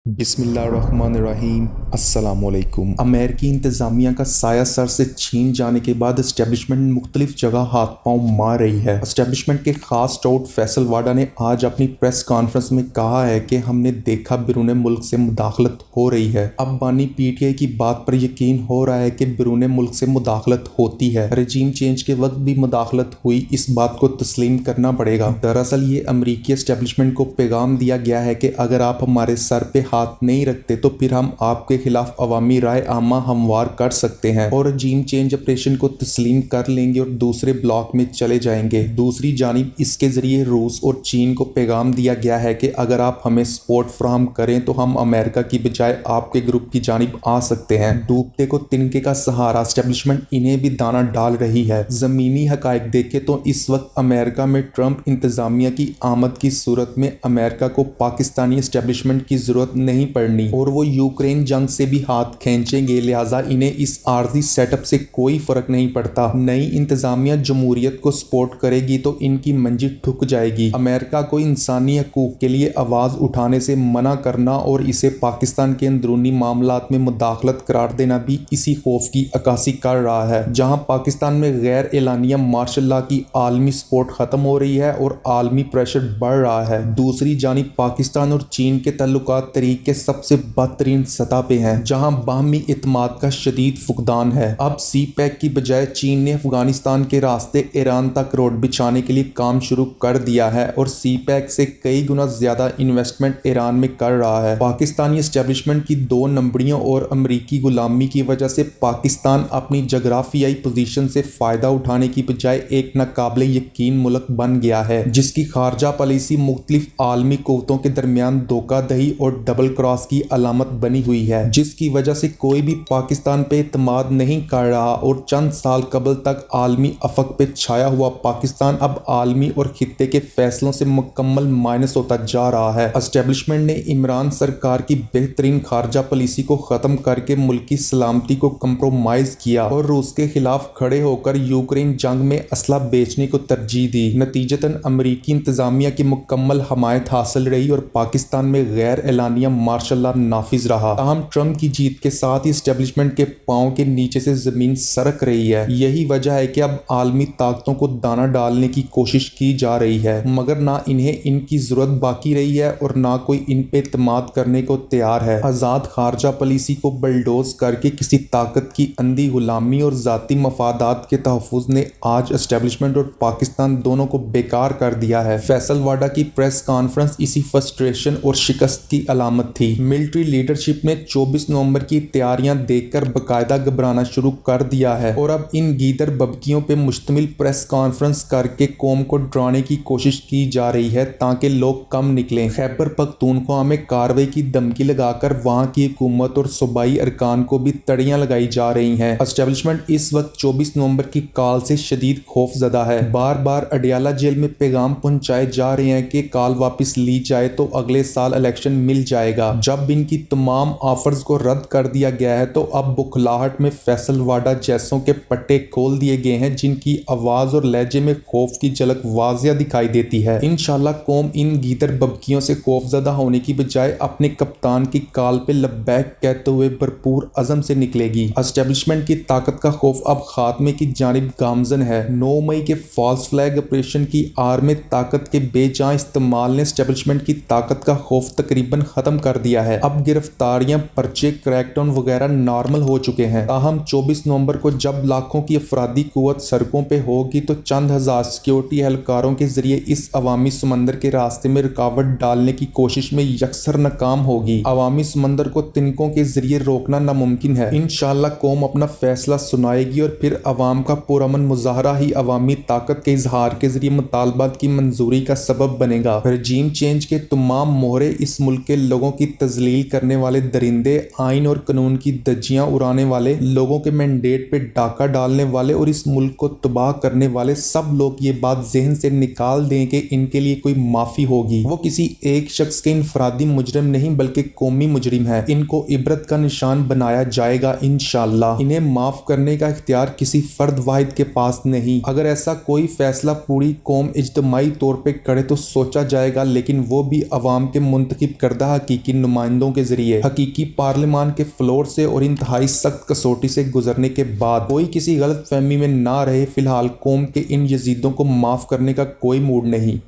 बिस्मिल्लाहिर्रहमानिर्रहीम। अस्सलामुअलैकुम। अमेरिकी इंतज़ामिया का साया सर से छीन जाने के बाद इस्टेब्लिशमेंट मुख्तलिफ जगह हाथ पांव मार रही है। इस्टेब्लिशमेंट के खास टाउट फैसल वाडा ने आज अपनी प्रेस कॉन्फ्रेंस में कहा है कि हमने देखा बिरून मुल्क से मुदाखलत हो रही है। अब बानी पीटीआई की बात पर यकीन हो रहा है कि बिरून मुल्क से मुदाखलत होती है। रजीम चेंज के वक्त भी मुदाखलत हुई, इस बात को तस्लीम करना पड़ेगा। दरअसल ये अमरीकी इस्टेब्लिशमेंट को पैगाम दिया गया है कि अगर आप हमारे सर पे हाथ नहीं रखते तो फिर हम आपके खिलाफ अवामी राय आमा हमवार कर सकते हैं और रजीम चेंज ऑपरेशन को तस्लीम कर लेंगे और दूसरे ब्लॉक में चले जाएंगे। दूसरी जानिब इसके जरिए रूस और चीन को पैगाम दिया गया है कि अगर आप हमें सपोर्ट फ्राहम करें तो हम अमेरिका की बजाय आपके ग्रुप की जानिब आ सकते हैं। डूबते को तिनके का सहारा इस्टेब्लिशमेंट इन्हें भी दाना डाल रही है। जमीनी हकायक देखे तो इस वक्त अमेरिका में ट्रंप इंतजामिया की आमद की सूरत में अमेरिका को पाकिस्तानी इस्टेब्लिशमेंट की जरूरत नहीं पड़नी और वो यूक्रेन जंग से भी हाथ खींचेंगे, लिहाजा इन्हें इस आर्जी सेटअप से कोई फर्क नहीं पड़ता। नई इंतजामिया जमहूरियत को सपोर्ट करेगी तो इनकी मंजिल ठुक जाएगी। अमेरिका को इंसानी हकूक के लिए आवाज उठाने से मना करना और इसे पाकिस्तान के अंदरूनी मामलात में मुदाखलत करार देना भी इसी खौफ की अक्कासी कर रहा है। जहां पाकिस्तान में गैर एलानिया मार्शल लॉ की आलमी सपोर्ट खत्म हो रही है और आलमी प्रेशर बढ़ रहा है, दूसरी जानिब पाकिस्तान और चीन के तल्लुकात तरीक के सबसे बदतरीन सतह पे हैं, जहां बाहमी इत्मीनान का शदीद फुकदान है। अब सी पैक की बजाय चीन ने अफगानिस्तान के रास्ते ईरान तक रोड बिछाने के लिए काम शुरू कर दिया है और सी पैक से कई गुना ज्यादा इन्वेस्टमेंट ईरान में कर रहा है। पाकिस्तानी एस्टेब्लिशमेंट की दो नंबरियों और अमरीकी गुलामी की वजह से पाकिस्तान अपनी जगराफियाई पोजीशन से फायदा उठाने की बजाय एक नाकाबिले यकीन मुल्क बन गया है, जिसकी खारजा पॉलिसी मुख्तलिफ आलमी कुव्वतों के दरमियान धोखाधड़ी और डबल क्रॉस की अलामत बनी हुई है, जिसकी वजह से कोई भी पाकिस्तान पे इत्मीनान नहीं कर रहा और चंद साल कबल तक आलमी अफक पे छाया हुआ पाकिस्तान अब आलमी और खित्ते के फैसलों से मुकम्मल माइनस होता जा रहा है। एस्टेब्लिशमेंट ने इमरान सरकार की बेहतरीन खारजा पॉलिसी को खत्म करके मुल्क की सलामती को कंप्रोमाइज किया और रूस के खिलाफ खड़े होकर यूक्रेन जंग में असला बेचने को तरजीह दी। नतीजतन अमरीकी इंतजामिया की मुकम्मल हमायत हासिल रही और पाकिस्तान में गैर एलानिया मार्शल लॉ नाफिज रहा। ताहम ट्रंप की जीत के साथ ही एस्टेब्लिशमेंट के पांव के नीचे से जमीन सरक रही है। यही वजह है कि अब आलमी ताकतों को दाना डालने की कोशिश की जा रही है, मगर ना इन्हें इनकी जरूरत बाकी रही है और ना कोई इन पे इत्मीनान करने को तैयार है। आजाद खारजा पॉलिसी को बलडोज करके किसी ताकत की अंधी गुलामी और जाती मफादात के तहफ़्फ़ुज़ ने आज एस्टेब्लिशमेंट और पाकिस्तान दोनों को बेकार कर दिया है। फैसल वाडा की प्रेस कॉन्फ्रेंस इसी फ्रस्ट्रेशन और शिकस्त की अलामत थी। मिलिट्री लीडरशिप ने 24 नवंबर की तैयारियां देखकर बाकायदा घबराना शुरू कर दिया है और अब इन गीदर बबकियों पे मुश्तमिल प्रेस कॉन्फ्रेंस करके कौम को डराने की कोशिश की जा रही है ताकि लोग कम निकलें। खैबर पख्तूनख्वा में कार्रवाई की धमकी लगाकर वहां की हुकूमत और सूबाई अरकान को भी तड़ियां लगाई जा रही हैं। एस्टेब्लिशमेंट इस वक्त 24 नवंबर की कॉल से शदीद खौफजदा है। बार बार अडियाला जेल में पैगाम पहुंचाए जा रहे हैं कि कॉल वापस ली जाए तो अगले साल इलेक्शन मिल जाएगा। जब इनकी तमाम ऑफर्स को रद्द कर दिया गया है तो अब बुखलाहट में फैसल वाडा जैसों के पट्टे खोल दिए गए हैं, जिनकी आवाज और लहजे में खौफ की झलक वाजिया दिखाई देती है। इंशाल्लाह कौम इन गीदर बबकियों से खौफजदा होने की बजाय अपने कप्तान की कॉल पे लब्बैक कहते हुए भरपूर अज़म से निकलेगी। एस्टेब्लिशमेंट की ताकत का खौफ अब खात्मे की जानिब गामजन है। 9 मई के फॉल्स फ्लैग ऑपरेशन की आर में ताकत के बेजान इस्तेमाल ने एस्टेब्लिशमेंट की ताकत का खौफ तकरीबन खत्म कर दिया है। अब गिरफ्तारियां, पर्चे, क्रैकडाउन वगैरह नॉर्मल हो चुके हैं। ताहम 24 नवंबर को जब लाखों की अफरादी कुव्वत सड़कों पे होगी तो चंद हजार सिक्योरिटी एहलकारों के जरिए इस अवामी समंदर के रास्ते में रुकावट डालने की कोशिश में यकसर नाकाम होगी। अवामी समंदर को तिनकों के जरिए रोकना नामुमकिन है। इंशाल्लाह कौम अपना फैसला सुनाएगी और फिर अवाम का पुरअमन मुजाहरा ही अवामी ताकत के इजहार के जरिए मुतालबात की मंजूरी का सबब बनेगा। रजीम चेंज के तमाम मोहरे इस मुल्क के लोगों की तजलील करने वाले दरिंदे, आइन और कानून की धज्जियां उड़ाने वाले, लोगों के मैंडेट पे डाका डालने वाले और इस मुल्क को तबाह करने वाले सब लोग ये बात जहन से निकाल दें कि इनके लिए कोई माफी होगी। वो किसी एक शख्स के इनफरादी मुजरिम नहीं बल्कि कौमी मुजरिम है। इनको इबरत का निशान बनाया जाएगा इंशाल्लाह। इन्हें माफ करने का इख्तियार किसी फर्द वाहिद के पास नहीं। अगर ऐसा कोई फैसला पूरी कौम इज्तिमाई तौर पे करे तो सोचा जाएगा, लेकिन वो भी अवाम के मुंतखब करदा हकीकत हकीकी नुमाइंदों के जरिए हकीकी पार्लियामान के फ्लोर से और इंतहाई सख्त कसौटी से गुजरने के बाद कोई किसी गलत फहमी में ना रहे। फिलहाल कौम के इन यजीदों को माफ करने का कोई मूड नहीं।